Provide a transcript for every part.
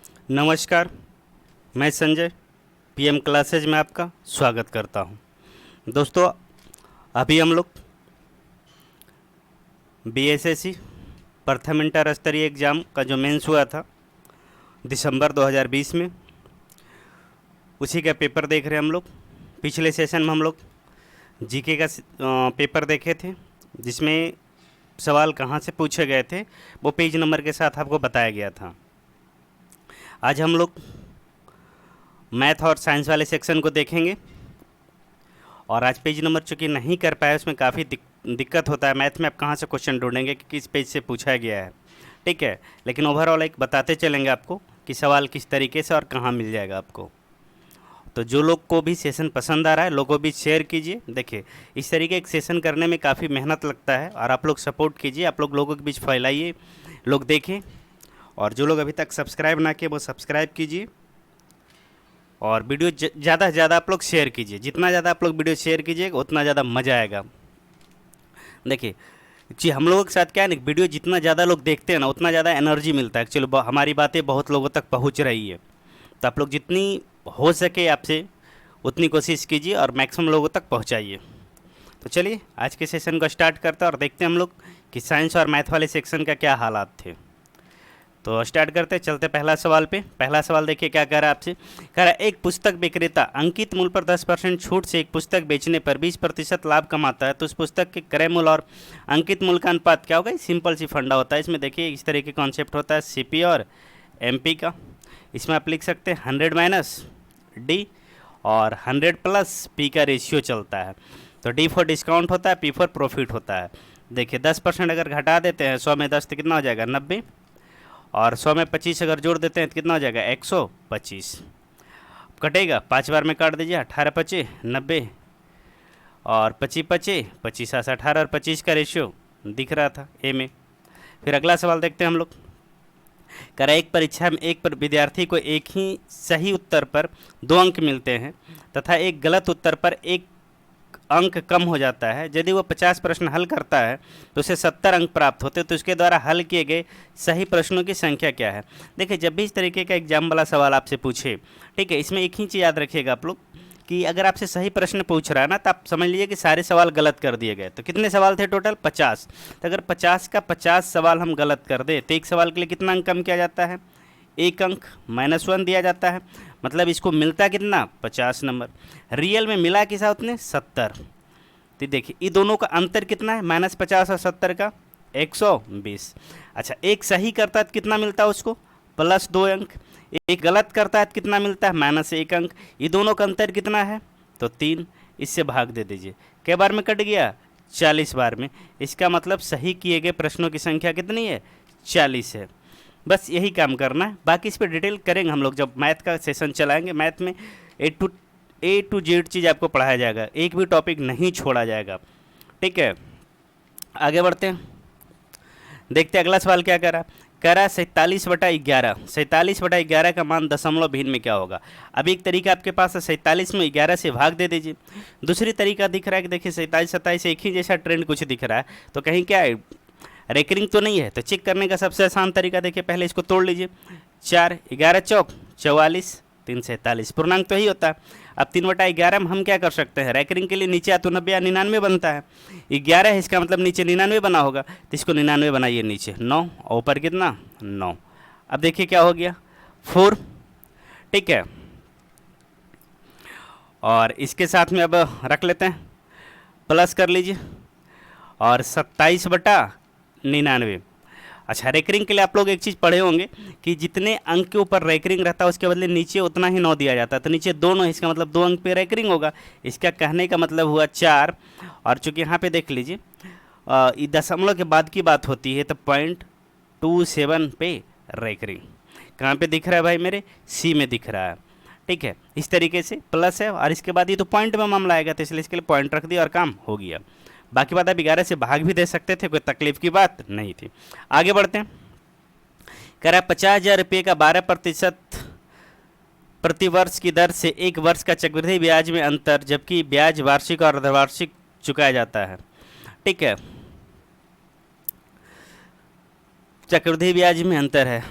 नमस्कार, मैं Sanjay PM classes में आपका स्वागत करता हूं। दोस्तों, अभी हम लोग बीएसएससी प्रथम इंटर स्तरीय एग्ज़ाम का जो मेंस हुआ था दिसंबर 2020 में, उसी का पेपर देख रहे हैं हम लोग। पिछले सेशन में हम लोग जीके का पेपर देखे थे, जिसमें सवाल कहाँ से पूछे गए थे वो पेज नंबर के साथ आपको बताया गया था। आज हम लोग मैथ और साइंस वाले सेक्शन को देखेंगे। और आज पेज नंबर चूँकि नहीं कर पाए, उसमें काफ़ी दिक्कत होता है। मैथ में आप कहाँ से क्वेश्चन ढूंढेंगे कि किस पेज से पूछा गया है, ठीक है। लेकिन ओवरऑल एक बताते चलेंगे आपको कि सवाल किस तरीके से और कहाँ मिल जाएगा आपको। तो जो लोग को भी सेशन पसंद आ रहा है, लोगों भी शेयर कीजिए। देखिए, इस तरीके एक सेशन करने में काफ़ी मेहनत लगता है और आप लोग सपोर्ट कीजिए, आप लोगों के बीच फैलाइए, लोग देखें। और जो लोग अभी तक सब्सक्राइब ना किए वो सब्सक्राइब कीजिए और वीडियो ज़्यादा से ज़्यादा आप लोग शेयर कीजिए। जितना ज़्यादा आप लोग वीडियो शेयर कीजिएगा उतना ज़्यादा मज़ा आएगा। देखिए जी, हम लोगों के साथ क्या है ना, वीडियो जितना ज़्यादा लोग देखते हैं ना उतना ज़्यादा एनर्जी मिलता है। एक्चुअली हमारी बातें बहुत लोगों तक पहुंच रही है, तो आप लोग जितनी हो सके आपसे उतनी कोशिश कीजिए और मैक्सिमम लोगों तक पहुंचाइए। तो चलिए आज के सेशन को स्टार्ट करते हैं और देखते हैं हम लोग कि साइंस और मैथ वाले सेक्शन का क्या हालात थे। तो स्टार्ट करते चलते पहला सवाल पे। पहला सवाल देखिए क्या कह रहा है आपसे। कह रहा है एक पुस्तक विक्रेता अंकित मूल्य पर 10% छूट से एक पुस्तक बेचने पर 20% लाभ कमाता है, तो उस पुस्तक के क्रय मूल्य और अंकित मूल्य का अनुपात क्या होगा। सिंपल सी फंडा होता है। इसमें देखिए इस तरह के कॉन्सेप्ट होता है सीपी और एमपी का। इसमें आप लिख सकते हैं 100 माइनस डी और 100 प्लस पी का रेशियो चलता है। तो डी फॉर डिस्काउंट होता है, पी फॉर प्रॉफिट होता है। देखिए 10% अगर घटा देते हैं 100 में 10 तो कितना हो जाएगा 90, और 100 में 25 अगर जोड़ देते हैं तो कितना हो जाएगा 125। कटेगा 5 बार में काट दीजिए, 18 पचे 90 और 25 पचे 25 18 और 25 का रेशियो दिख रहा था ए में। फिर अगला सवाल देखते हैं हम लोग। कह रहा है एक परीक्षा में एक पर विद्यार्थी को एक ही सही उत्तर पर 2 अंक मिलते हैं तथा एक गलत उत्तर पर 1 अंक कम हो जाता है। यदि वो 50 प्रश्न हल करता है तो उसे 70 अंक प्राप्त होते हैं, तो इसके द्वारा हल किए गए सही प्रश्नों की संख्या क्या है। देखिए जब भी इस तरीके का एग्जाम वाला सवाल आपसे पूछे, ठीक है, इसमें एक ही चीज़ याद रखिएगा आप लोग कि अगर आपसे सही प्रश्न पूछ रहा है ना, तो आप समझ लीजिए कि सारे सवाल गलत कर दिए गए। तो कितने सवाल थे टोटल 50, तो अगर 50 का 50 सवाल हम गलत कर दें तो एक सवाल के लिए कितना अंक कम किया जाता है, 1 अंक -1 दिया जाता है। मतलब इसको मिलता कितना 50 नंबर, रियल में मिला किसा उतने 70। तो देखिए ये दोनों का अंतर कितना है, -50 और 70 का 120। अच्छा, एक सही करता है तो कितना मिलता है उसको +2 अंक, एक गलत करता है तो कितना मिलता है -1 अंक। ये दोनों का अंतर कितना है तो 3। इससे भाग दे दीजिए, कै बार में कट गया 40 बार में। इसका मतलब सही किए गए प्रश्नों की संख्या कितनी है 40 है। बस यही काम करना है, बाकी इस पर डिटेल करेंगे हम लोग जब मैथ का सेशन चलाएंगे। मैथ में ए टू जेड चीज़ आपको पढ़ाया जाएगा, एक भी टॉपिक नहीं छोड़ा जाएगा, ठीक है। आगे बढ़ते हैं, देखते हैं अगला सवाल क्या कह रहा है। कह रहा है 47/11, 47/11 का मान दशमलव भिन्न में क्या होगा। अभी एक तरीका आपके पास है, 47 में 11 से भाग दे दीजिए। दूसरी तरीका दिख रहा है कि देखिए 27 27 एक ही जैसा ट्रेंड कुछ दिख रहा है, तो कहीं क्या है रेकरिंग तो नहीं है। तो चेक करने का सबसे आसान तरीका देखिए, पहले इसको तोड़ लीजिए। 4 11 चौक 44 3 47, पूर्णांक तो ही होता है। अब 3/11 में हम क्या कर सकते हैं, रैकरिंग के लिए नीचे या तो 90 या 99 बनता है। 11 है, इसका मतलब नीचे 99 बना होगा, तो इसको 99 बनाइए, नीचे 9 और ऊपर कितना 9। अब देखिए क्या हो गया 4, ठीक है। और इसके साथ में अब रख लेते हैं, प्लस कर लीजिए, और 27/99। अच्छा, रेकरिंग के लिए आप लोग एक चीज़ पढ़े होंगे कि जितने अंक के ऊपर रेकरिंग रहता है उसके बदले नीचे उतना ही 9 दिया जाता है। तो नीचे 2 9, इसका मतलब 2 अंक पे रेकरिंग होगा। इसका कहने का मतलब हुआ 4। और चूंकि यहाँ पे देख लीजिए ये दशमलव के बाद की बात होती है, तो 0.27 पे रेकरिंग कहाँ पे दिख रहा है भाई मेरे, सी में दिख रहा है, ठीक है। इस तरीके से प्लस है और इसके बाद ये तो पॉइंट में मामला आएगा, तो इसलिए इसके लिए पॉइंट रख दिया और काम हो गया। बाकी बात आप 11 से भाग भी दे सकते थे, कोई तकलीफ की बात नहीं थी। आगे बढ़ते हैं। कह रहा है 50,000 रुपये का 12% प्रति वर्ष की दर से 1 वर्ष का चक्रवृद्धि ब्याज में अंतर, जबकि ब्याज वार्षिक और अर्धवार्षिक चुकाया जाता है, ठीक है। चक्रवृद्धि ब्याज में अंतर है,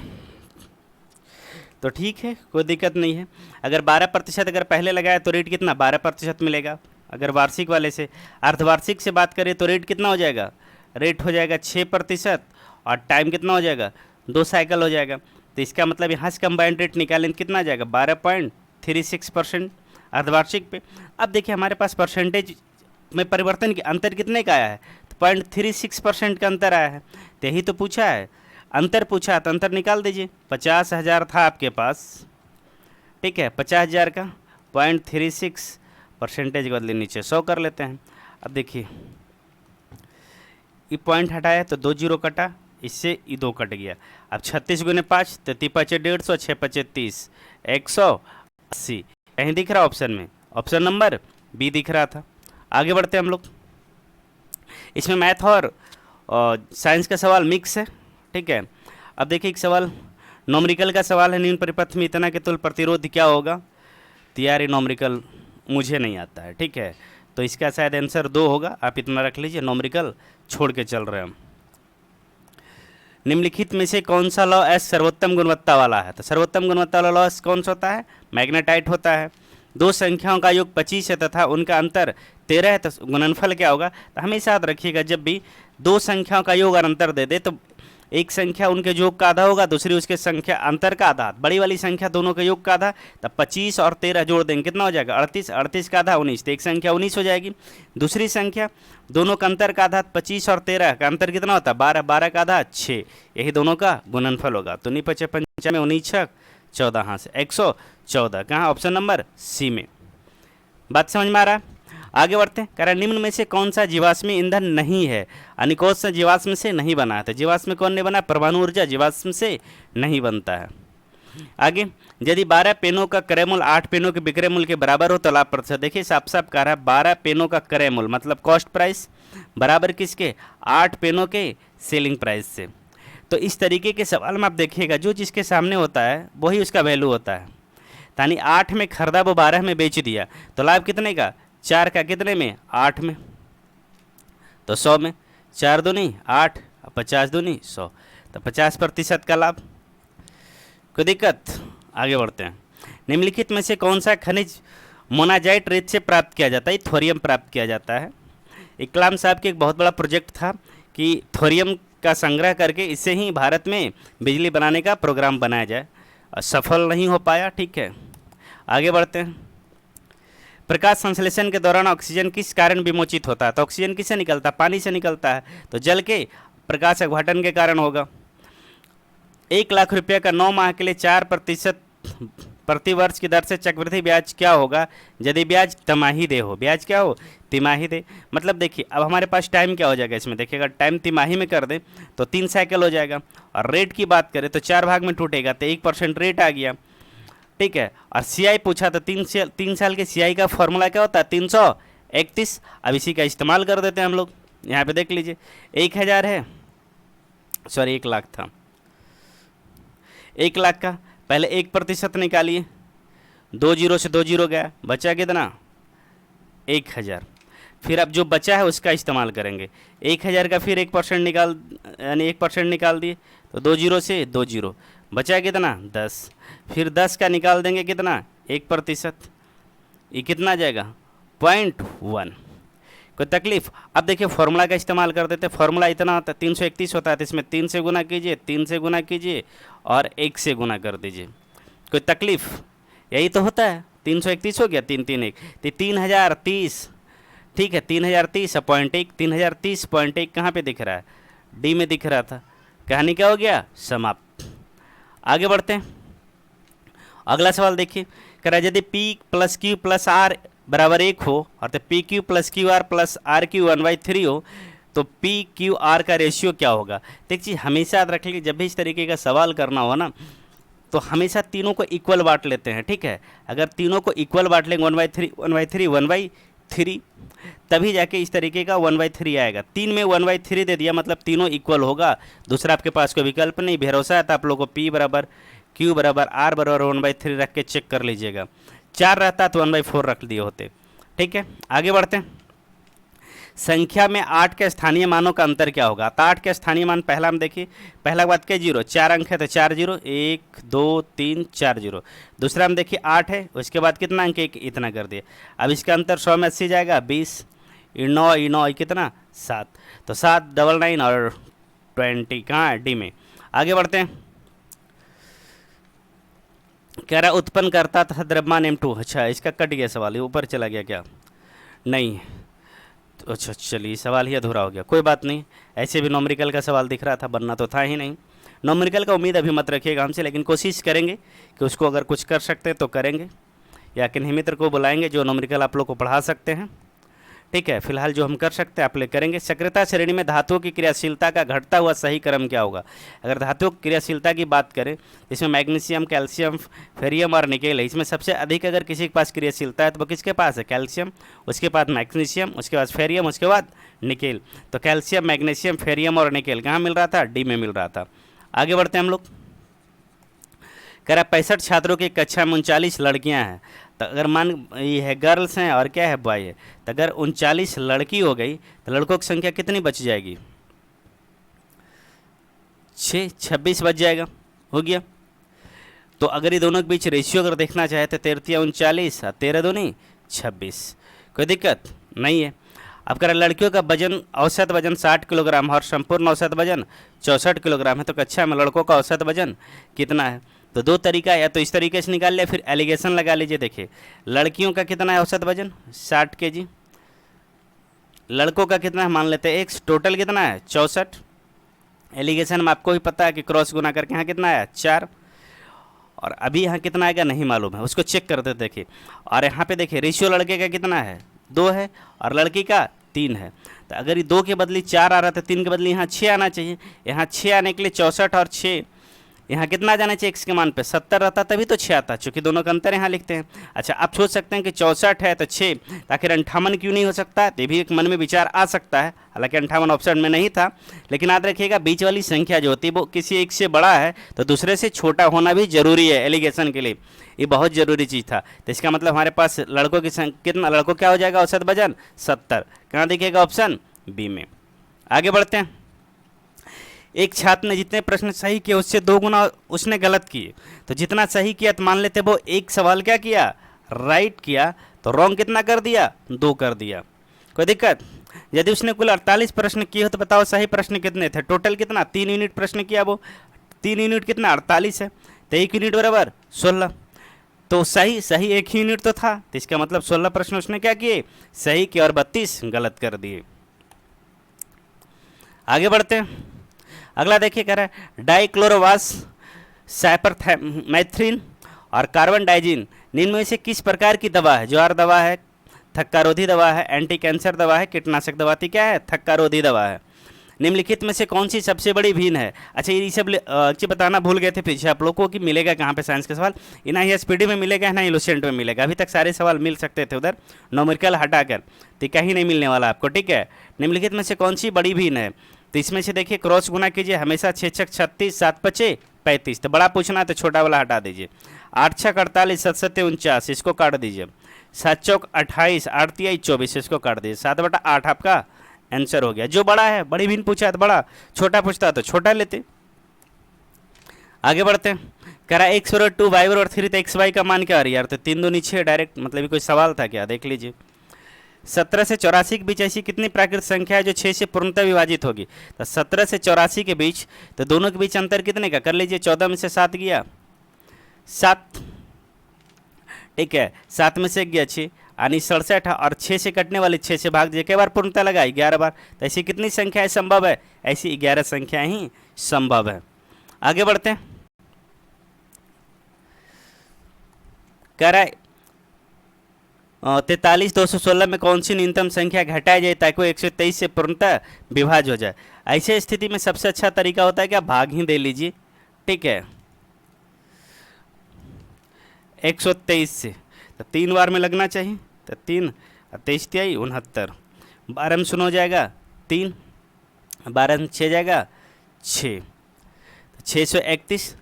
तो ठीक है, कोई दिक्कत नहीं है। अगर 12% अगर पहले लगाया तो रेट कितना 12% मिलेगा। अगर वार्षिक वाले से अर्धवार्षिक से बात करें तो रेट कितना हो जाएगा, रेट हो जाएगा 6% और टाइम कितना हो जाएगा 2 साइकिल हो जाएगा। तो इसका मतलब यहाँ से कंबाइंड रेट निकालें कितना आ जाएगा 12.36% अर्धवार्षिक पे। अब देखिए हमारे पास परसेंटेज में परिवर्तन के अंतर कितने का आया है, तो 0.36% का अंतर आया है। तो यही तो पूछा है, अंतर पूछा तो अंतर निकाल दीजिए। 50,000 था आपके पास, ठीक है, 50,000 का 0.36% के बदले नीचे 100 कर लेते हैं। अब देखिए ये पॉइंट हटाया तो 2 जीरो कटा, इससे ये 2 कट गया। अब 36 गुने 5 तो 3×5 150, 6×5 30, 180 कहीं दिख रहा ऑप्शन में, ऑप्शन नंबर बी दिख रहा था। आगे बढ़ते हैं हम लोग। इसमें मैथ और साइंस का सवाल मिक्स है, ठीक है। अब देखिए एक सवाल नॉमरिकल का सवाल है, निम्न परिपथ में इतना के तुल्य प्रतिरोध क्या होगा। तो यार ये नॉमरिकल मुझे नहीं आता है, ठीक है, तो इसका शायद आंसर 2 होगा। आप इतना रख लीजिए, नॉमरिकल छोड़ के चल रहे हैं हम। निम्नलिखित में से कौन सा लॉ एस सर्वोत्तम गुणवत्ता वाला है। तो सर्वोत्तम गुणवत्ता वाला लॉ एस कौन सा होता है, मैग्नेटाइट होता है। दो संख्याओं का योग 25 है तथा उनका अंतर 13 है तो गुणनफल क्या होगा। तो हमेशा याद रखिएगा जब भी दो संख्याओं का योग और अंतर दे दे तो एक संख्या उनके योग का आधा होगा, दूसरी उसके संख्या अंतर का आधा। बड़ी वाली संख्या दोनों के योग का आधा, तब 25 और 13 जोड़ देंगे कितना हो जाएगा 38, 38 का आधा 19, तो एक संख्या 19 हो जाएगी। दूसरी संख्या दोनों का अंतर का आधा 25 और 13 का अंतर कितना होता है 12, 12 का आधा 6, यही दोनों का गुणनफल होगा। तो 9 5 5 में 19 6 14, हाँ से 114, कहाँ ऑप्शन नंबर सी में। बात समझ में आ रहा है। आगे बढ़ते हैं। कह रहा है निम्न में से कौन सा जीवाश्मी ईंधन नहीं है, यानी कौन सा जीवाश्म से नहीं बना है। तो जीवाश्म कौन नहीं बना, परमाणु ऊर्जा जीवाश्म से नहीं बनता है। आगे यदि 12 पेनों का क्रय मूल्य 8 पेनों के विक्रय मूल्य के बराबर हो तो लाभ प्रतिशत। देखिए साफ साफ कह रहा है 12 पेनों का क्रय मूल्य मतलब कॉस्ट प्राइस बराबर किसके 8 पेनों के सेलिंग प्राइस से। तो इस तरीके के सवाल में आप देखिएगा जो जिसके सामने होता है वही उसका वैल्यू होता है। यानी 8 में खरीदा वो 12 में बेच दिया तो लाभ कितने का 4 का कितने में 8 में, तो 100 में 4 दूनी 8 50 दूनी 100, तो 50% का लाभ। कोई दिक्कत। आगे बढ़ते हैं। निम्नलिखित में से कौन सा खनिज मोनाजाइट रेत से प्राप्त किया जाता है, थोरियम प्राप्त किया जाता है। कलाम साहब के एक बहुत बड़ा प्रोजेक्ट था कि थोरियम का संग्रह करके इससे ही भारत में बिजली बनाने का प्रोग्राम बनाया जाए, सफल नहीं हो पाया। ठीक है आगे बढ़ते हैं। प्रकाश संश्लेषण के दौरान ऑक्सीजन किस कारण विमोचित होता है। तो ऑक्सीजन किससे निकलता है, पानी से निकलता है, तो जल के प्रकाश अपघटन के कारण होगा। 1 लाख रुपये का 9 माह के लिए 4% प्रति वर्ष की दर से चक्रवृद्धि ब्याज क्या होगा यदि ब्याज तिमाही दे हो। ब्याज क्या हो तिमाही दे, मतलब देखिए अब हमारे पास टाइम क्या हो जाएगा इसमें देखिएगा, टाइम तिमाही में कर दें तो 3 साइकिल हो जाएगा। और रेट की बात करें तो 4 भाग में टूटेगा तो 1% रेट आ गया। ठीक है और सीआई पूछा तो 3 साल के सीआई का फॉर्मूला क्या होता है 331। अब इसी का इस्तेमाल कर देते हैं हम लोग। यहाँ पे देख लीजिए 1000 है, सॉरी 1 लाख था, 1 लाख का पहले 1% निकालिए, 2 जीरो से 2 जीरो गया, बचा कितना 1000। फिर अब जो बचा है उसका इस्तेमाल करेंगे। 1000 का फिर 1% निकाल यानी 1% निकाल दिए तो 2 जीरो से 2 जीरो, बचा कितना 10। फिर 10 का निकाल देंगे कितना 1%, ये कितना आ जाएगा 0.1। कोई तकलीफ। अब देखिए फॉर्मूला का इस्तेमाल कर देते। फॉर्मूला इतना होता है 331 होता है, तो इसमें 3 से गुना कीजिए, 3 से गुना कीजिए और 1 से गुना कर दीजिए। कोई तकलीफ, यही तो होता है। 331 हो गया, 3 3 1 तो 3030। ठीक है 3030.1, 3030.1 कहाँ पे दिख रहा है डी में दिख रहा था। कहानी क्या हो गया समाप्त। आगे बढ़ते हैं। अगला सवाल देखिए, कह रहा है यदि P + Q + R बराबर 1 हो और तो PQ + QR + RQ 1/3 हो तो PQR का रेशियो क्या होगा। देखिए हमेशा याद रख लीजिए जब भी इस तरीके का सवाल करना हो ना तो हमेशा तीनों को इक्वल बांट लेते हैं। ठीक है अगर तीनों को इक्वल बांट लेंगे 1/3 1/3 1/3 तभी जाके इस तरीके का 1/3 आएगा। 3 में 1/3 दे दिया मतलब तीनों इक्वल होगा, दूसरा आपके पास कोई विकल्प नहीं। भरोसा है तो आप लोगों को P बराबर Q बराबर R बराबर 1/3 रख के चेक कर लीजिएगा। 4 रहता तो 1/4 रख दिए होते। ठीक है आगे बढ़ते हैं। संख्या में 8 के स्थानीय मानों का अंतर क्या होगा। तो 8 के स्थानीय मान पहला हम देखिए, पहला बात क्या जीरो, 4 अंक है तो 4 जीरो, 1 2 3 4 जीरो। दूसरा हम देखिए 8 है, उसके बाद कितना अंक, एक इतना कर दिया। अब इसका अंतर 100 में 80 जाएगा, 20 9 कितना 7, तो 7 99 और 20 कहाँ है, डी में। आगे बढ़ते हैं, कह रहा उत्पन्न करता था द्रव्यमान M2। अच्छा इसका कट गया सवाल, ये ऊपर चला गया क्या, नहीं तो अच्छा चलिए सवाल ही अधूरा हो गया, कोई बात नहीं। ऐसे भी नॉमरिकल का सवाल दिख रहा था, बनना तो था ही नहीं। नॉमरिकल का उम्मीद अभी मत रखिएगा हमसे, लेकिन कोशिश करेंगे कि उसको अगर कुछ कर सकते हैं तो करेंगे, या किन्हीं मित्र को बुलाएंगे जो नॉमरिकल आप लोग को पढ़ा सकते हैं। ठीक है, फिलहाल जो हम कर सकते हैं आप लोग करेंगे। सक्रियता श्रेणी में धातुओं की क्रियाशीलता का घटता हुआ सही क्रम क्या होगा। अगर धातुओं की क्रियाशीलता की बात करें, इसमें मैग्नीशियम, कैल्शियम, फेरियम और निकेल है। इसमें सबसे अधिक अगर किसी के पास क्रियाशीलता है तो वो किसके पास है, कैल्शियम, उसके बाद मैग्नीशियम, उसके बाद फेरियम, उसके बाद निकेल। तो कैल्शियम, मैग्नीशियम, फेरियम और निकेल कहाँ मिल रहा था, डी में मिल रहा था। आगे बढ़ते हैं हम लोग, कह रहा 65 छात्रों की कक्षा में 39 लड़कियां हैं। तो अगर मान ये है गर्ल्स हैं और क्या है बॉय है, तो अगर 39 लड़की हो गई तो लड़कों की संख्या कितनी बच जाएगी, 26 बच जाएगा, हो गया। तो अगर ये दोनों के बीच रेशियो अगर देखना चाहे तो 13 39 और 13 दूनी 26, कोई दिक्कत नहीं है। अब कह रहा लड़कियों का वजन, औसत वजन 60 किलोग्राम और संपूर्ण औसत वजन 64 किलोग्राम है। तो कक्षा में लड़कों का औसत वजन कितना है। तो दो तरीका है, या तो इस तरीके से निकाल लिया, फिर एलिगेशन लगा लीजिए। देखिए लड़कियों का कितना है औसत वजन 60 केजी, लड़कों का कितना है मान लेते हैं x, टोटल कितना है 64। एलिगेशन में आपको भी पता है कि क्रॉस गुना करके यहाँ कितना आया 4, और अभी यहाँ कितना आएगा नहीं मालूम है, उसको चेक करते देखिए। और यहाँ पे देखिए रेशियो लड़के का कितना है 2 है और लड़की का 3 है। तो अगर ये 2 के बदले 4 आ रहा था, 3 के बदले यहाँ 6 आना चाहिए। यहाँ 6 आने के लिए 64 और 6 यहाँ कितना जाना चाहिए, x के मान पे 70 रहता तभी तो 6 आता, चूँकि दोनों का अंतर यहाँ लिखते हैं। अच्छा आप सोच सकते हैं कि 64 है तो 6, आखिर 58 क्यों नहीं हो सकता, तो ये भी एक मन में विचार आ सकता है। हालांकि 58 ऑप्शन में नहीं था, लेकिन याद रखिएगा बीच वाली संख्या जो होती है वो किसी एक से बड़ा है तो दूसरे से छोटा होना भी जरूरी है एलिगेशन के लिए, ये बहुत ज़रूरी चीज़ था। तो इसका मतलब हमारे पास लड़कों की संख्या कितना, लड़कों क्या हो जाएगा औसत वजन 70, कहाँ देखिएगा ऑप्शन बी में। आगे बढ़ते हैं, एक छात्र ने जितने प्रश्न सही किए उससे 2 गुना उसने गलत किए। तो जितना सही किया तो मान लेते वो एक सवाल क्या किया, राइट किया, तो रॉन्ग कितना कर दिया, 2 कर दिया, कोई दिक्कत। यदि उसने कुल 48 प्रश्न किए हो तो बताओ सही प्रश्न कितने थे, टोटल कितना 3 यूनिट प्रश्न किया, वो 3 यूनिट कितना 48 है, तो 1 यूनिट बराबर 16। तो सही सही 1 यूनिट तो था, तो इसका मतलब 16 प्रश्न उसने क्या किए सही किए और 32 गलत कर दिए। आगे बढ़ते हैं, अगला देखिए कह रहा है डाइक्लोरोवास, साइपरमेथ्रिन और कार्बन डाइजिन निम्न में से किस प्रकार की दवा है। ज्वार दवा है, थक्कारोधी दवा है, एंटी कैंसर दवा है, कीटनाशक दवा थी, क्या है थक्कारोधी दवा है। निम्नलिखित में से कौन सी सबसे बड़ी भीन है। अच्छा ये सब बताना भूल गए थे पीछे आप लोग को कि मिलेगा कहाँ पे साइंस का सवाल, ना ही एसपीडी में मिलेगा ना ही लुसेंट में मिलेगा। अभी तक सारे सवाल मिल सकते थे उधर नॉमरिकल हटाकर, तो कहीं नहीं मिलने वाला आपको, ठीक है। निम्नलिखित में से कौन सी बड़ी भीन है, तो इसमें से देखिए क्रॉस गुना कीजिए, हमेशा 6 छक 36, 7 पचे 35, तो बड़ा पूछना है तो छोटा वाला हटा दीजिए। 8 छक 48, 7 सत्ते 49, इसको काट दीजिए। 7 चौक 28, 8 तिहाई 24, इसको काट दीजिए। 7/8 आपका आंसर हो गया। जो बड़ा है बड़ी भिन्न पूछा है तो बड़ा, छोटा पूछता है तो छोटा लेते। आगे बढ़ते हैं, कह रहा x बराबर 2, y बराबर 3, तो एक्स वाई का मान क्या आ रही है यार, तो 3 दूनी 6 डायरेक्ट, मतलब ये कोई सवाल था क्या, देख लीजिए। 17 से 84 के बीच ऐसी कितनी प्राकृतिक संख्या है जो 6 से पूर्णतः विभाजित होगी। तो 17 से 84 के बीच, तो दोनों के बीच अंतर कितने का कर लीजिए, 14 में से 7 गया 7, ठीक है, 7 में से गया 6 यानी 67, और 6 से कटने वाली 6 से भाग दीजिए, कई बार पूर्णतः लगा 11 बार, तो ऐसी कितनी संख्याएं संभव है, ऐसी 11 संख्याएं ही संभव है। आगे बढ़ते हैं, कह रहा है 43 216 में कौन सी न्यूनतम संख्या घटाई जाए ताकि वो 123 से पूर्णतः विभाज्य हो जाए। ऐसे स्थिति में सबसे अच्छा तरीका होता है कि आप भाग ही दे लीजिए, ठीक है, 123 से, तो 3 बार में लगना चाहिए, तो 3 23 तिहाई 69, 12 में शून्य हो जाएगा 3, 12 में 6 जाएगा 6, 631।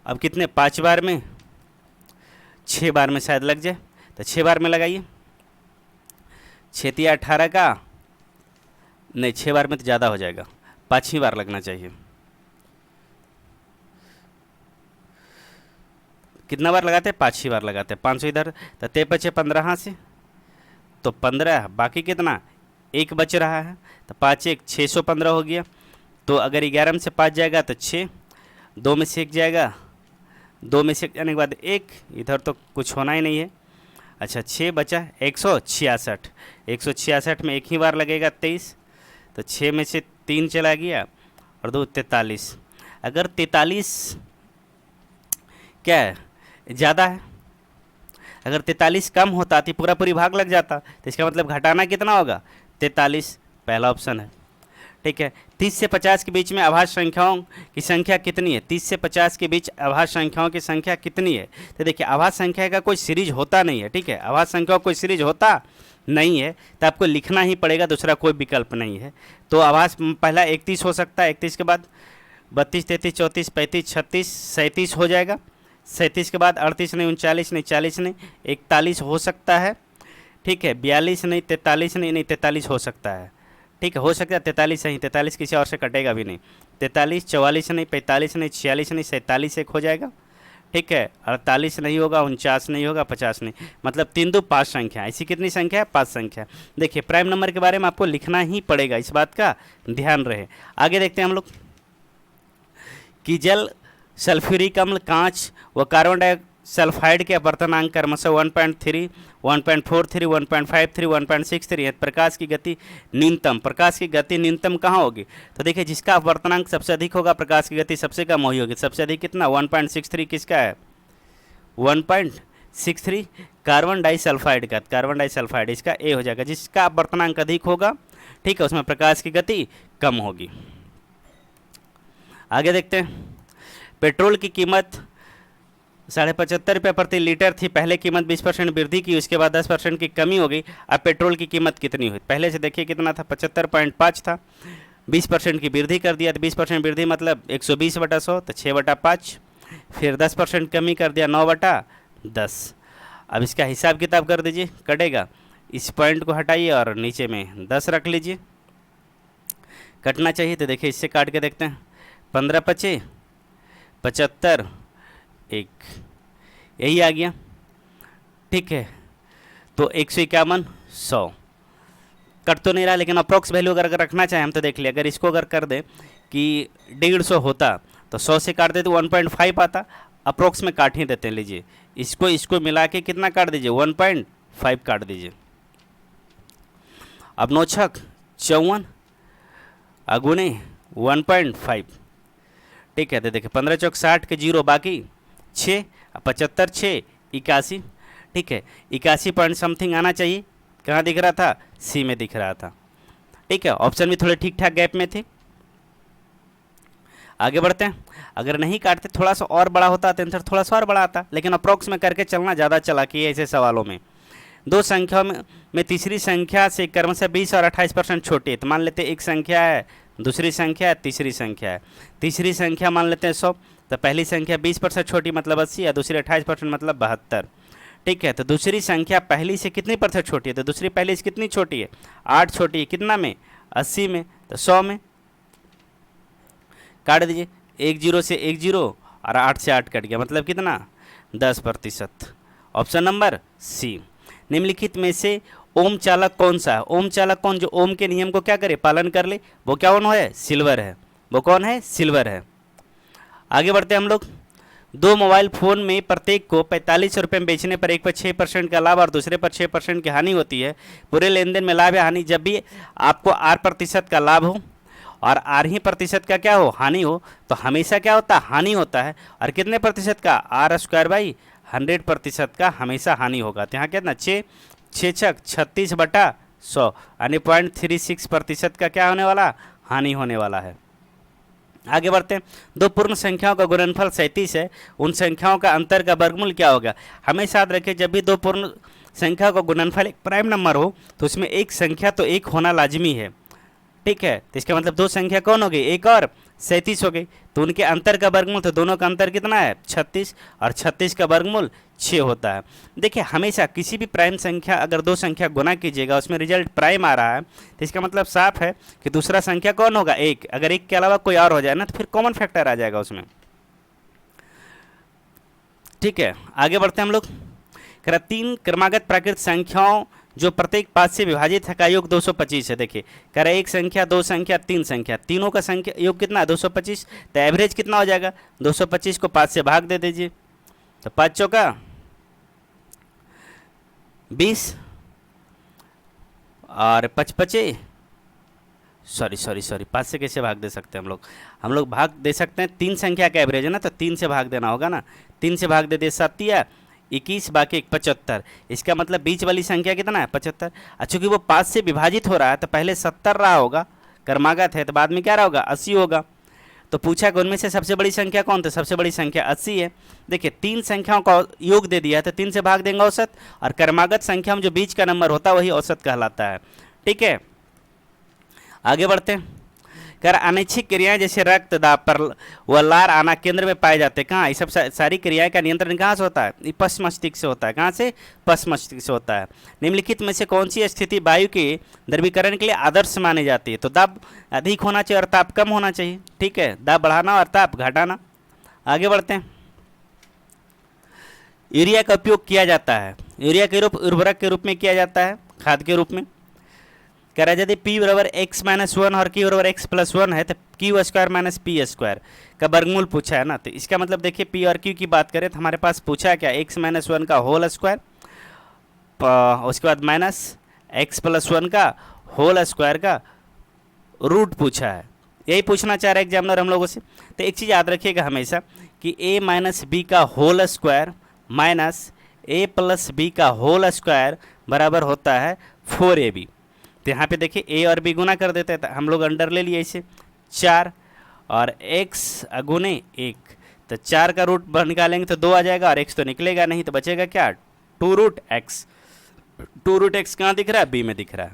अब कितने 5 बार में, 6 बार में शायद लग जाए, तो 6 बार में लगाइए। 6 तिया 18 का नहीं, 6 बार में तो ज़्यादा हो जाएगा, 5 ही बार लगना चाहिए। कितना बार लगाते हैं? 5 ही बार लगाते हैं। 500 इधर तो 3 बचे 15 से, तो 15, बाकी कितना, 1 बच रहा है, तो 5 1 615 हो गया। तो अगर 11 में से 5 जाएगा तो 6, 2 में से 1 जाएगा, 2 में से 1 जाने के बाद 1, इधर तो कुछ होना ही नहीं है। अच्छा, 6 बचा 166, 166 में 1 ही बार लगेगा 23, तो 6 में से 3 चला गया और 2 43। अगर 43 क्या है, ज़्यादा है, अगर 43 कम होता तो पूरा पूरी भाग लग जाता, तो इसका मतलब घटाना कितना होगा, 43, पहला ऑप्शन है। ठीक है, 30 से 50 के बीच में अभाज्य संख्याओं की संख्या कितनी है? 30 से 50 के बीच अभाज्य संख्याओं की संख्या कितनी है? तो देखिए, अभाज्य संख्या का कोई सीरीज होता नहीं है। ठीक है, अभाज्य संख्या कोई सीरीज होता नहीं है, तो आपको लिखना ही पड़ेगा, दूसरा कोई विकल्प नहीं है। तो अभाज्य पहला 31 हो सकता है, 31 के बाद 32 33 34 35 36 37 हो जाएगा, 37 के बाद 38 नहीं, 39 नहीं, 40 नहीं, 41 हो सकता है। ठीक है, 42 नहीं, 43 नहीं, 43 हो सकता है। ठीक है, हो सकता है 43 सही, 43 किसी और से कटेगा भी नहीं। 43 44 नहीं, 45 नहीं, 46 नहीं, 47 एक हो जाएगा। ठीक है, 48 नहीं होगा, 49 नहीं होगा, 50 नहीं, मतलब 3 2 5 संख्या। ऐसी कितनी संख्या है? 5 संख्या। देखिए, प्राइम नंबर के बारे में आपको लिखना ही पड़ेगा, इस बात का ध्यान रहे। आगे देखते हैं हम लोग कि जल, सल्फ्यूरिक अम्ल, कांच व कार्बन डाइसल्फाइड के अपवर्तनांक क्रमशः 1.3, 1.43, 1.53, 1.63 है। प्रकाश की गति न्यूनतम, प्रकाश की गति न्यूनतम कहाँ होगी? तो देखिए, जिसका अपवर्तनांक सबसे अधिक होगा, प्रकाश की गति सबसे कम हुई होगी। सबसे अधिक कितना? 1.63 किसका है? 1.63 कार्बन डाइसल्फाइड का, कार्बन डाइसल्फाइड इसका ए हो जाएगा। जिसका अपवर्तनांक अधिक होगा, ठीक है, उसमें प्रकाश की गति कम होगी। आगे देखते हैं, पेट्रोल की कीमत 75.5 रुपये प्रति लीटर थी। पहले कीमत 20% वृद्धि की, उसके बाद 10% की कमी हो गई। अब पेट्रोल की कीमत कितनी हुई? पहले से देखिए कितना था, 75.5 था, 20% की वृद्धि कर दिया, तो 20% वृद्धि मतलब 120/100, तो 6/5, फिर 10% कमी कर दिया, 9/10। अब इसका हिसाब किताब कर दीजिए, कटेगा, इस पॉइंट को हटाइए और नीचे में 10 रख लीजिए, कटना चाहिए। तो देखिए, इससे काट के देखते हैं, 15 पचे 75, 1, यही आ गया। ठीक है, तो 151 100 कट तो नहीं रहा, लेकिन अप्रोक्स वैल्यू अगर रखना चाहें हम तो देख लिया, अगर इसको अगर कर दें कि 150 होता तो 100 से काट देते 1.5 आता, अप्रोक्स में काट ही देते हैं। लीजिए, इसको मिला के कितना काट दीजिए, 1.5 काट दीजिए। अब 9 छक 54 अगुने 1.5। ठीक है, तो देखिए 15 चौक 60 के 0 बाकी 6, 75 6 81। ठीक है, 81 पॉइंट समथिंग आना चाहिए। कहाँ दिख रहा था? सी में दिख रहा था। ठीक है, ऑप्शन भी थोड़े ठीक ठाक गैप में थे। आगे बढ़ते हैं, अगर नहीं काटते थोड़ा सा और बड़ा होता तो आंसर थोड़ा सा और बड़ा आता, लेकिन अप्रोक्स में करके चलना ज़्यादा चालाकी है ऐसे सवालों में। दो संख्याओं में तीसरी संख्या से क्रमशः 20 और 28% छोटी है। तो मान लेते हैं एक संख्या है, दूसरी संख्या है, तीसरी संख्या है। तीसरी संख्या मान लेते हैं 100, तो पहली संख्या 20% छोटी मतलब 80 है, दूसरी 28% मतलब 72। ठीक है, तो दूसरी संख्या पहली से कितनी % छोटी है? तो दूसरी पहली से कितनी छोटी है? 8 छोटी है। कितना में? 80 में। तो 100 में काट दीजिए, 1 0 से 1 0 और 8 से 8 कट गया, मतलब कितना? 10%। Option number C. निम्नलिखित में से ओम चालक कौन सा है? ओम चालक कौन, जो ओम के नियम को क्या करे, पालन कर ले, वो क्या कौन है? सिल्वर है। वो कौन है? सिल्वर है। आगे बढ़ते हैं हम लोग। दो मोबाइल फ़ोन में प्रत्येक को 45 रुपये में बेचने पर एक पर 6% का लाभ और दूसरे पर 6% की हानि होती है। पूरे लेन देन में लाभ या हानि जब भी आपको 8% का लाभ हो और 8% का क्या हो, हानि हो, तो हमेशा क्या होता है? हानि होता है। और कितने प्रतिशत का? R² 100% का हमेशा हानि होगा। तो यहाँ कितना? 6 6 36/100 यानी 0.36% का क्या होने वाला? हानि होने वाला है। आगे बढ़ते हैं। दो पूर्ण संख्याओं का गुणनफल 37 है, उन संख्याओं का अंतर का वर्गमूल क्या होगा? हमेशा याद रखें, जब भी दो पूर्ण संख्या का गुणनफल एक प्राइम नंबर हो तो उसमें एक संख्या तो एक होना लाजमी है। ठीक है, तो इसका मतलब दो संख्या कौन होगी? एक और 37 हो गई। तो उनके अंतर का वर्गमूल, तो दोनों का अंतर कितना है 36, और 36 का वर्गमूल 6 होता है। देखिए हमेशा किसी भी प्राइम संख्या अगर दो संख्या गुना कीजिएगा उसमें रिजल्ट प्राइम आ रहा है तो इसका मतलब साफ है कि दूसरा संख्या कौन होगा, एक। अगर एक के अलावा कोई और हो जाए ना तो फिर कॉमन फैक्टर आ जाएगा उसमें। ठीक है, आगे बढ़ते हैं हम लोग। कह रहा 3 क्रमागत प्राकृत संख्याओं जो प्रत्येक 5 से विभाजित है का योग 225 है। देखिए कह रहा एक संख्या, दो संख्या, तीन संख्या, तीनों का संख्या योग कितना है 225। तो एवरेज कितना हो जाएगा 225 को 5 से भाग दे दीजिए, तो 5 चौका 20 और 5 पचे सॉरी 5 से कैसे भाग दे सकते हैं हम लोग भाग दे सकते हैं, 3 संख्या का एवरेज है ना, तो 3 से भाग देना होगा ना। 3 से भाग दे दिए 7 या 21, बाकी 75। इसका मतलब बीच वाली संख्या कितना है 75। चूंकि वो 5 से विभाजित हो रहा है तो पहले 70 रहा होगा, क्रमागत है, तो बाद में क्या रहा होगा 80 होगा। तो पूछा कि उनमें से सबसे बड़ी संख्या कौन, तो सबसे बड़ी संख्या 80 है। देखिए 3 संख्याओं का योग दे दिया है तो 3 से भाग देंगे औसत, और क्रमागत संख्या में जो बीच का नंबर होता है वही औसत कहलाता है। ठीक है, आगे बढ़ते हैं। कर अनैच्छिक क्रियाएं जैसे रक्तदाब पर व लार आना केंद्र में पाए जाते हैं। कहाँ, ये सब सारी क्रियाएं का नियंत्रण कहाँ से होता है, ये पश्च मस्तिष्क से होता है। कहाँ से, पश्च मस्तिष्क से होता है। निम्नलिखित में से कौन सी स्थिति वायु के द्रवीकरण के लिए आदर्श मानी जाती है, तो दाब अधिक होना चाहिए और ताप कम होना चाहिए। ठीक है, दाब बढ़ाना और ताप घटाना। आगे बढ़ते हैं। यूरिया का उपयोग किया जाता है, यूरिया के रूप उर्वरक के रूप में किया जाता है, खाद के रूप में। कह रहा है यदि p बराबर x माइनस 1 और q बराबर x प्लस 1 है तो q square minus P square का वर्गमूल पूछा है ना। तो इसका मतलब देखिए p और q की बात करें तो हमारे पास पूछा है क्या, x माइनस 1 का होल स्क्वायर, उसके बाद माइनस x प्लस 1 का होल स्क्वायर का रूट पूछा है। यही पूछना चाह रहा है एग्जामिनर हम लोगों से। तो एक चीज़ याद रखिएगा हमेशा कि a माइनस बी का whole square minus a plus B का होल स्क्वायर बराबर होता है 4ab। तो यहाँ पे देखिए a और b गुना कर देते हैं, तो हम लोग अंडर ले लिए इसे 4 और x गुने 1, तो 4 का रूट निकालेंगे तो 2 आ जाएगा और x तो निकलेगा नहीं, तो बचेगा क्या 2 रूट x। 2 रूट x कहाँ दिख रहा है, b में दिख रहा है।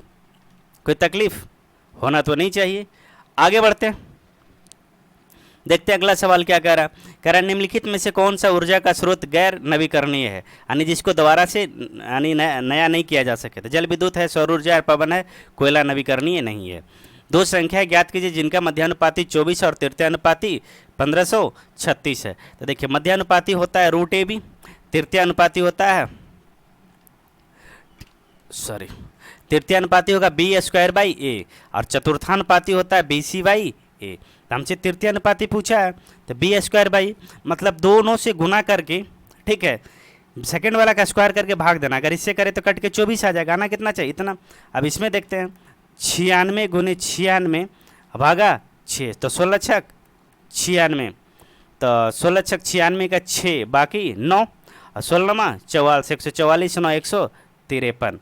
कोई तकलीफ होना तो नहीं चाहिए। आगे बढ़ते हैं, देखते हैं अगला सवाल क्या कह रहा है। कह रहा है निम्नलिखित में से कौन सा ऊर्जा का स्रोत गैर नवीकरणीय है, यानी जिसको दोबारा से यानी नया नहीं किया जा सके। तो जल विद्युत है, सौर ऊर्जा है, पवन है, कोयला नवीकरणीय नहीं है। दो संख्याएं ज्ञात कीजिए जिनका मध्यानुपाती 24 और तृतीयानुपाती 1536 है। तो देखिए मध्यानुपाती होता है रूट ए बी, तृतीयानुपाती होता है तृतीयानुपाती होगा बी स्क्वायर बाई ए, और चतुर्थानुपाती होता है बी सी बाई ए। तो हमसे तृतीयानुपाती पूछा है तो बी स्क्वायर बाई मतलब दोनों से गुना करके, ठीक है, सेकंड वाला का स्क्वायर करके भाग देना। अगर इससे करें तो कट के 24 आ जाएगा, आना कितना चाहिए इतना। अब इसमें देखते हैं 96 गुने 96 भागा 6, तो 16 छक 96, तो 16 छक 96 का 6 बाकी 9 और 16 44, 144 9 153।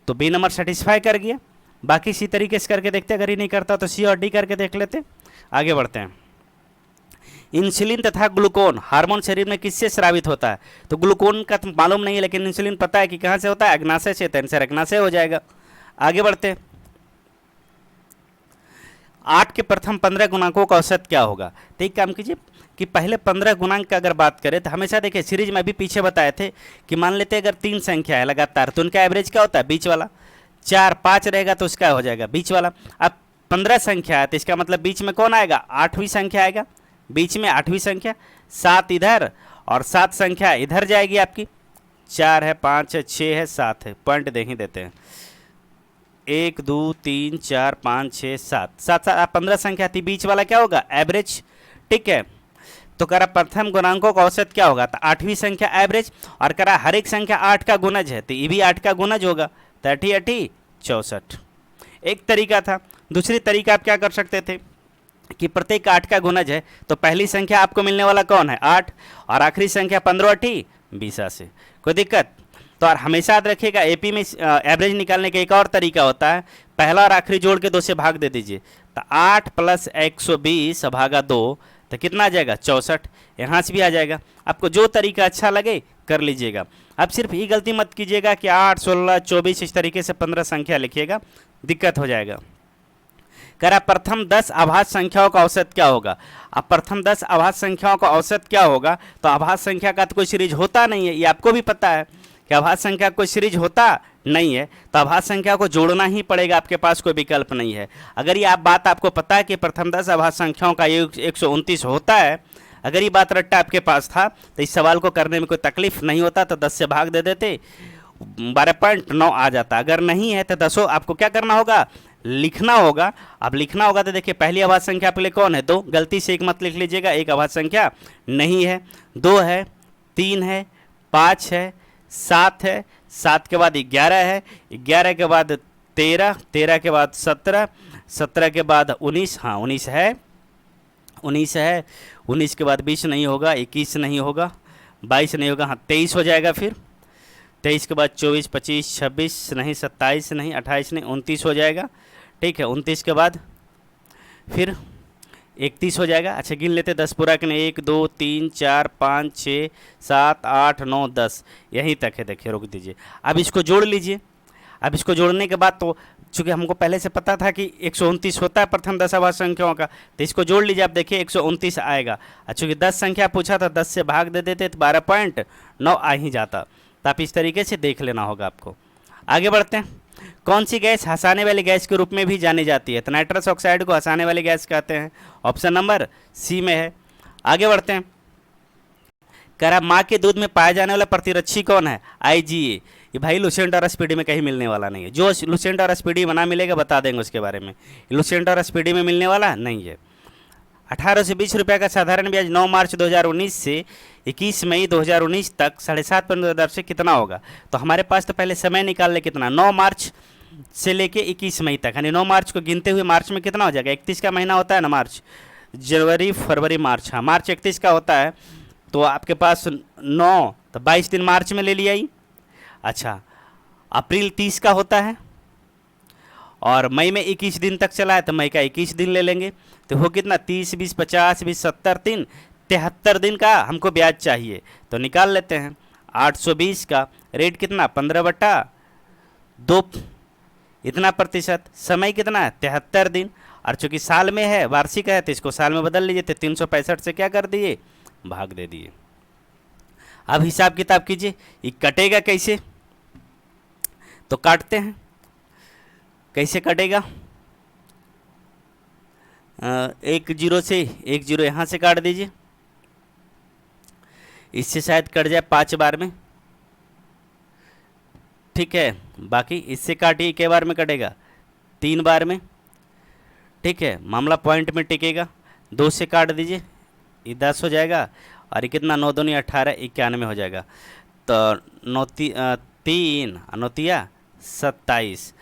तो बी नंबर सेटिस्फाई कर गया। बाकी इसी तरीके से करके देखते, अगर ही नहीं करता तो सी और डी करके देख लेते। आगे बढ़ते हैं। इंसुलिन तथा ग्लूकोन हार्मोन शरीर में किससे स्रावित होता है, तो ग्लूकोन का तो मालूम नहीं है लेकिन इंसुलिन पता है कि कहाँ से होता है, अग्नाशय से, तो आंसर अग्नाशय हो जाएगा। आगे बढ़ते हैं। 8 के प्रथम 15 गुणांकों का औसत क्या होगा। तो एक काम कीजिए कि पहले 15 गुणांक का अगर बात करें तो हमेशा देखिए सीरीज में अभी पीछे बताए थे कि मान लेते हैं अगर 3 संख्या है लगातार तो उनका एवरेज क्या होता है बीच वाला, 4 5 रहेगा तो उसका हो जाएगा बीच वाला। अब 15 संख्या है तो इसका मतलब बीच में कौन आएगा, 8वीं संख्या आएगा, बीच में 8वीं संख्या, 7 इधर और 7 संख्या इधर जाएगी आपकी। 4 है, 5 है, 6 है, 7 है, पॉइंट दे ही देते हैं। 1 2 3 4 5 6 7 7 15 संख्या थी, बीच वाला क्या होगा एवरेज। ठीक है, तो करा प्रथम गुणांकों का औसत क्या होगा, तो 8वीं संख्या एवरेज, और करा हर एक संख्या 8 का गुणज है तो ये भी 8 का गुणज होगा, तो 8 8 64। एक तरीका था। दूसरी तरीका आप क्या कर सकते थे कि प्रत्येक 8 का गुणज है तो पहली संख्या आपको मिलने वाला कौन है 8, और आखिरी संख्या 15 8 20 से। कोई दिक्कत तो और हमेशा याद रखिएगा एपी में एवरेज निकालने का एक और तरीका होता है, पहला और आखिरी जोड़ के 2 से भाग दे दीजिए, तो 8 प्लस 120 भागा 2 तो कितना आ जाएगा 64। यहाँ से भी आ जाएगा, आपको जो तरीका अच्छा लगे कर लीजिएगा। अब सिर्फ ये गलती मत कीजिएगा कि 8 16 24 इस तरीके से 15 संख्या लिखिएगा, दिक्कत हो जाएगा। कह रहा प्रथम 10 अभाज्य संख्याओं का औसत क्या होगा। अब प्रथम 10 अभाज्य संख्याओं का औसत क्या होगा, तो अभाज्य संख्या का तो कोई सीरीज होता नहीं है, ये आपको भी पता है कि अभाज्य संख्या कोई सीरीज होता नहीं है, तो अभाज्य संख्या को जोड़ना ही पड़ेगा, आपके पास कोई विकल्प नहीं है। अगर ये बात आपको पता है कि प्रथम 10 अभाज्य संख्याओं का योग 129 होता है, अगर ये बात रट्टा आपके पास था तो इस सवाल को करने में कोई तकलीफ नहीं होता, तो 10 से भाग दे देते 12.9 आ जाता। अगर नहीं है तो 10 आपको क्या करना होगा, लिखना होगा। अब लिखना होगा तो देखिए पहली अभाज्य संख्या आपके लिए कौन है, 2, गलती से एक मत लिख लीजिएगा, एक अभाज्य संख्या नहीं है, 2 है, 3 है, 5 है, 7 है, 7 के बाद 11 है, 11 के बाद 13, 13 के बाद 17, 17 के बाद 19, हाँ 19 है, 19 है, 19 के बाद 20 नहीं होगा, 21 नहीं होगा, 22 नहीं होगा, हाँ 23 हो जाएगा, फिर 23 के बाद 24, 25, 26 नहीं, 27 नहीं, 28 नहीं, 29 हो जाएगा। ठीक है, 29 के बाद फिर 31 हो जाएगा। अच्छा गिन लेते 10 पूरा के 1 2 3 4 5 6 7 8 9 10, यहीं तक है। देखिए रुक दीजिए, अब इसको जोड़ लीजिए। अब इसको जोड़ने के बाद तो चूँकि हमको पहले से पता था कि 129 होता है प्रथम 10 अभाज्य संख्याओं का, तो इसको जोड़ लीजिए। आप देखिए 129 आएगा। चूँकि 10 संख्या पूछा था, 10 से भाग दे देते तो 12.9 आ ही जाता। तो आप इस तरीके से देख लेना होगा आपको। आगे बढ़ते हैं। कौन सी गैस हंसाने वाली गैस के रूप में भी जानी जाती है, तो नाइट्रस ऑक्साइड को हंसाने वाली गैस कहते हैं, ऑप्शन नंबर सी में है। आगे बढ़ते हैं। कह रहा माँ के दूध में पाया जाने वाला प्रतिरक्षी कौन है, IgA। ये भाई लुसेंट और एसपीडी में कहीं मिलने वाला नहीं है, जो लुसेंट और एसपीडी बना मिलेगा बता देंगे उसके बारे में, लुसेंट और एसपीडी में मिलने वाला नहीं है। 18 से 20 रुपये का साधारण ब्याज 9 मार्च 2019 से 21 मई 2019 तक 7.5% दर से कितना होगा। तो हमारे पास तो पहले समय निकाल ले कितना, 9 मार्च से लेके 21 मई तक, यानी 9 मार्च को गिनते हुए मार्च में कितना हो जाएगा, 31 का महीना होता है ना मार्च, जनवरी फरवरी मार्च, हाँ मार्च 31 का होता है, तो आपके पास 9 तो 22 दिन मार्च में ले लिया ही। अच्छा अप्रैल 30 का होता है और मई में 21 दिन तक चला है, तो मई का 21 दिन ले लेंगे, तो हो कितना 30 20 50 20 70 3 73 दिन का हमको ब्याज चाहिए। तो निकाल लेते हैं। 820 का रेट कितना 15/2 इतना प्रतिशत, समय कितना है 73 दिन, और चूँकि साल में है वार्षिक है तो इसको साल में बदल लीजिए, तो 365 से क्या कर दिए भाग दे दिए। अब हिसाब किताब कीजिए, ये कटेगा कैसे, तो काटते हैं। कैसे कटेगा, 1 0 से 1 0 यहाँ से काट दीजिए, इससे शायद कट जाए 5 बार में, ठीक है। बाकी इससे काटिए के बार में कटेगा 3 बार में, ठीक है। मामला पॉइंट में टिकेगा। 2 से काट दीजिए, ये 10 हो जाएगा, और ये कितना 9 दूनी 18 91 हो जाएगा। तो 9 3 9 27,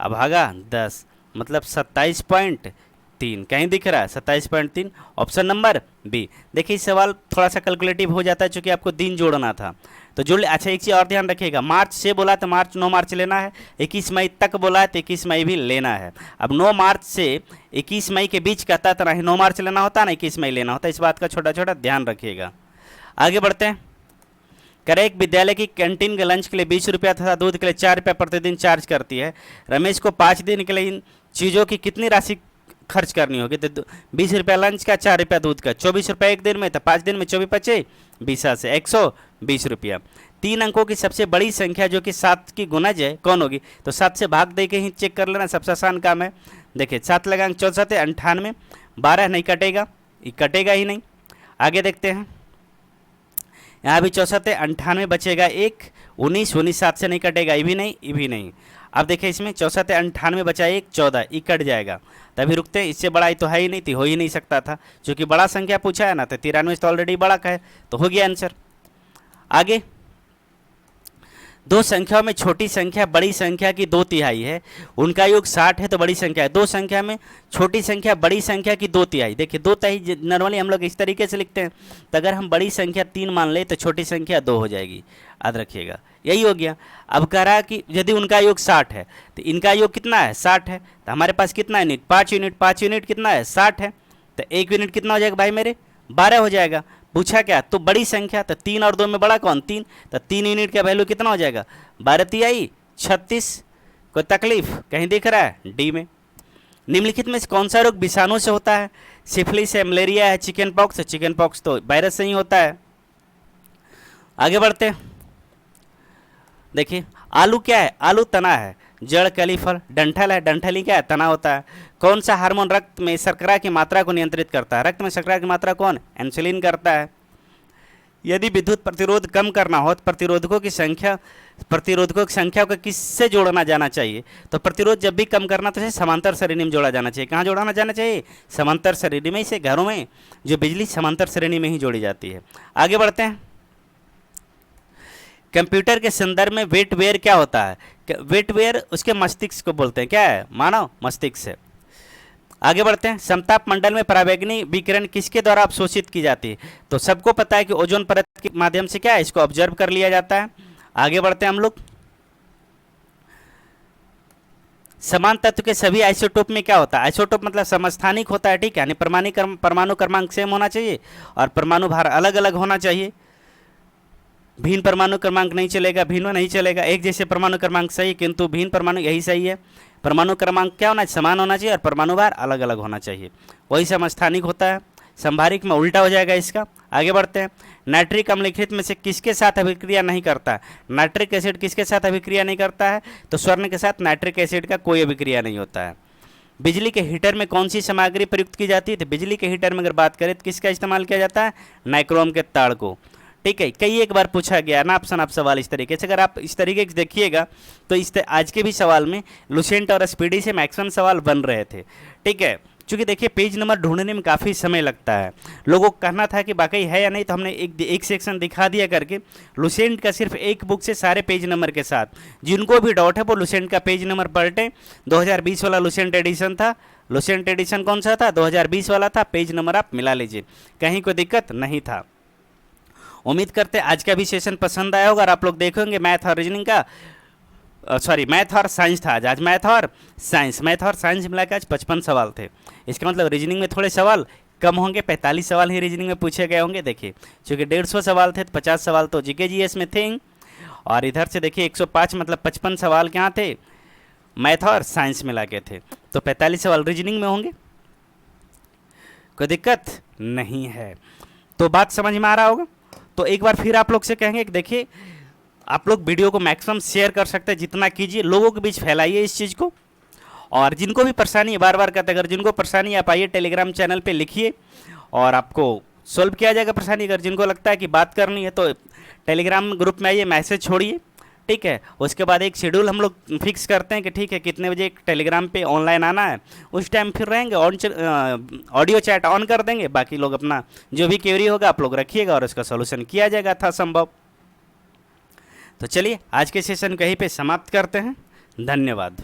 अब भागा 10, मतलब 27.3 कहीं दिख रहा है 27.3, ऑप्शन नंबर बी। देखिए इस सवाल थोड़ा सा कैलकुलेटिव हो जाता है चूँकि आपको दिन जोड़ना था, तो जोड़ ले। अच्छा एक चीज़ और ध्यान रखिएगा, मार्च से बोला तो मार्च 9 मार्च लेना है, 21 मई तक बोला है तो 21 मई भी लेना है। अब 9 मार्च से 21 मई के बीच कहता था नहीं 9 मार्च लेना होता ना 21 मई लेना होता, इस बात का छोटा छोटा ध्यान रखिएगा। आगे बढ़ते हैं। करे एक विद्यालय की कैंटीन के लंच के लिए 20 रुपया तथा दूध के लिए 4 रुपया प्रतिदिन चार्ज करती है। रमेश को 5 दिन के लिए इन चीज़ों की कितनी राशि खर्च करनी होगी, तो 20 रुपया लंच का, 4 रुपया दूध का, 24 रुपया एक दिन में, तो 5 दिन में 24 पचे 20 से 120 रुपया। 3 अंकों की सबसे बड़ी संख्या जो कि 7 की गुणज है कौन होगी, तो 7 से भाग दे के ही चेक कर लेना, सबसे आसान काम है। देखिए 7 लगाएंगे 64 है 98, 12 नहीं कटेगा, ये कटेगा ही नहीं। आगे देखते हैं, यहाँ भी 64 है 98 बचेगा 1, 19 7 से नहीं कटेगा, ये भी नहीं ये भी नहीं। अब देखिए इसमें 64 है 98 बचा 1 14, ये कट जाएगा, तभी रुकते हैं। इससे बड़ा ही तो है ही नहीं, तो हो ही नहीं सकता था, क्योंकि बड़ा संख्या पूछा है ना, तो 93 तो ऑलरेडी बड़ा का है, तो हो गया आंसर। आगे 2 संख्याओं में छोटी संख्या बड़ी संख्या की 2/3 है, उनका योग 60 है तो बड़ी संख्या है। 2 संख्या में छोटी संख्या बड़ी संख्या की 2/3, देखिए 2/3 नॉर्मली हम लोग इस तरीके से लिखते हैं, तो अगर हम बड़ी संख्या 3 मान ले तो छोटी संख्या 2 हो जाएगी, याद रखिएगा, यही हो गया। अब कह रहा है कि यदि उनका योग 60 है तो इनका योग कितना है 60 है, तो हमारे पास कितना यूनिट 5 यूनिट, 5 यूनिट कितना है 60 है, तो 1 यूनिट कितना हो जाएगा भाई मेरे 12 हो जाएगा। पूछा क्या, तो बड़ी संख्या, तो 3 और 2 में बड़ा कौन 3, तो 3 यूनिट का वैल्यू कितना हो जाएगा 12 3 36, कोई तकलीफ कहीं दिख रहा है डी में। निम्नलिखित में से कौन सा रोग विषाणु से होता है? सिफिलिस है, मलेरिया है, चिकन पॉक्स है। चिकन पॉक्स तो वायरस से ही होता है। आगे बढ़ते हैं। देखिए आलू क्या है? आलू तना है। जड़, कली, फल। डंठल है। डंठल ही क्या है? तना होता है। कौन सा हार्मोन रक्त में शर्करा की मात्रा को नियंत्रित करता है? रक्त में शर्करा की मात्रा कौन? इंसुलिन करता है। यदि विद्युत प्रतिरोध कम करना हो तो प्रतिरोधकों की संख्या को किससे जोड़ना जाना चाहिए? तो प्रतिरोध जब भी कम करना तो समांतर श्रेणी में जोड़ा जाना चाहिए। कहाँ जोड़ना जाना चाहिए? समांतर श्रेणी में। इसे घरों में जो बिजली समांतर श्रेणी में ही जोड़ी जाती है। आगे बढ़ते हैं। कंप्यूटर के संदर्भ में वेटवेयर क्या होता है? वेटवेयर उसके मस्तिष्क को बोलते हैं। क्या है? मानव मस्तिष्क है। आगे बढ़ते हैं। समताप मंडल में पराबैंगनी विकिरण किसके द्वारा अवशोषित की जाती है? तो सबको पता है कि ओजोन परत के माध्यम से क्या है, इसको ऑब्जर्व कर लिया जाता है। आगे बढ़ते हैं हम लोग। समान तत्व के सभी आइसोटोप में क्या होता है? आइसोटोप मतलब समस्थानिक होता है, ठीक है, यानी परमाणु क्रमांक सेम होना चाहिए और परमाणु भार अलग अलग होना चाहिए। भिन्न परमाणु क्रमांक नहीं चलेगा, भिन्न नहीं चलेगा। एक जैसे परमाणु क्रमांक सही, किंतु भिन्न परमाणु यही सही है। परमाणु क्रमांक क्या होना चाहिए? समान होना चाहिए और परमाणु भार अलग अलग होना चाहिए, वही समस्थानिक होता है। संभारिक में उल्टा हो जाएगा इसका। आगे बढ़ते हैं। नाइट्रिक अम्ललिखित में से किसके साथ अभिक्रिया नहीं करता है? नाइट्रिक एसिड किसके साथ अभिक्रिया नहीं करता है? तो स्वर्ण के साथ नाइट्रिक एसिड का कोई अभिक्रिया नहीं होता है। बिजली के हीटर में कौन सी सामग्री प्रयुक्त की जाती है? तो बिजली के हीटर में अगर बात करें तो किसका इस्तेमाल किया जाता है? नाइक्रोम के तार को, ठीक है। कई एक बार पूछा गया ना ऑप्शन आप सवाल इस तरीके से, अगर आप इस तरीके से देखिएगा तो आज के भी सवाल में लुसेंट और स्पीडी से मैक्सिमम सवाल बन रहे थे, ठीक है। चूँकि देखिए पेज नंबर ढूंढने में काफ़ी समय लगता है, लोगों को कहना था कि वाकई है या नहीं, तो हमने एक सेक्शन दिखा दिया करके लुसेंट का सिर्फ एक बुक से सारे पेज नंबर के साथ। जिनको भी डाउट है वो लुसेंट का पेज नंबर पलटें। 2020 वाला लुसेंट एडिशन था। लुसेंट एडिशन कौन सा था? 2020 वाला था। पेज नंबर आप मिला लीजिए, कहीं कोई दिक्कत नहीं था। उम्मीद करते हैं आज का भी सेशन पसंद आया होगा और आप लोग देखेंगे मैथ और रीजनिंग का, सॉरी मैथ और साइंस था आज मैथ और साइंस मिलाकर आज 55 सवाल थे। इसका मतलब रीजनिंग में थोड़े सवाल कम होंगे, 45 सवाल ही रीजनिंग में पूछे गए होंगे। देखिए चूँकि 150 सवाल थे तो 50 सवाल तो जीके जीएस में थे, और इधर से देखिए 105 मतलब 55 सवाल क्या थे? मैथ और साइंस मिला के थे, तो 45 सवाल रीजनिंग में होंगे, कोई दिक्कत नहीं है। तो बात समझ में आ रहा होगा। तो एक बार फिर आप लोग से कहेंगे कि देखिए आप लोग वीडियो को मैक्सिमम शेयर कर सकते हैं, जितना कीजिए, लोगों के बीच फैलाइए इस चीज़ को। और जिनको भी परेशानी है, बार बार कहते अगर जिनको परेशानी आप आइए टेलीग्राम चैनल पे लिखिए और आपको सॉल्व किया जाएगा परेशानी। अगर जिनको लगता है कि बात करनी है तो टेलीग्राम ग्रुप में आइए, मैसेज छोड़िए, ठीक है। उसके बाद एक शेड्यूल हम लोग फिक्स करते हैं कि ठीक है कितने बजे टेलीग्राम पे ऑनलाइन आना है, उस टाइम फिर रहेंगे। ऑडियो चैट ऑन कर देंगे, बाकी लोग अपना जो भी क्वेरी होगा आप लोग रखिएगा और उसका सोल्यूशन किया जाएगा था संभव। तो चलिए आज के सेशन कहीं पे समाप्त करते हैं। धन्यवाद।